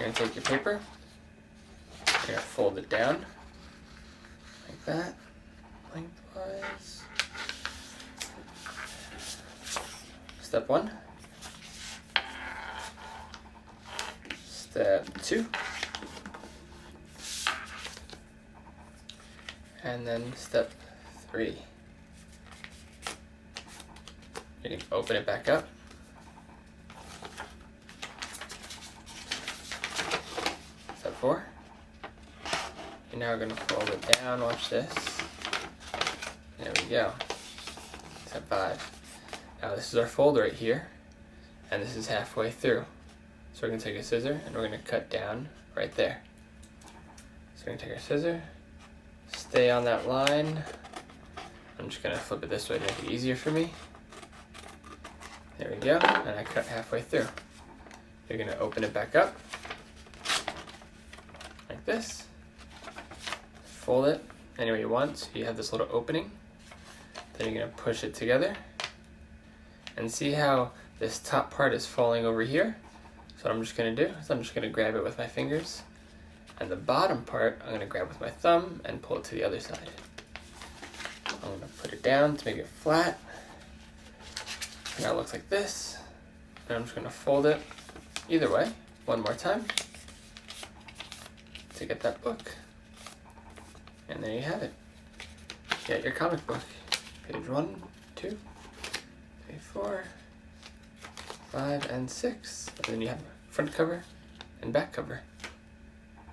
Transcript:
You're going to take your paper, you're going to fold it down like that, lengthwise. Step 1. Step 2. And then step 3. You can open it back up. Step 4. You're now going to fold it down. Watch this. There we go. Step 5. Now this is our fold right here, and this is halfway through. So we're going to take a scissor and we're going to cut down right there. So we're going to take our scissor, stay on that line. I'm just going to flip it this way to make it easier for me. There we go, and I cut halfway through. You're going to open it back up, like this. Fold it any way you want, so you have this little opening. Then you're going to push it together. And see how this top part is falling over here? So what I'm just going to do is I'm just going to grab it with my fingers. And the bottom part I'm going to grab with my thumb and pull it to the other side. I'm going to put it down to make it flat. Now it looks like this. And I'm just going to fold it either way one more time to get that book. And there you have it. You got your comic book. Page 1, 2, 3, 4, 5, and 6. And then you have front cover and back cover.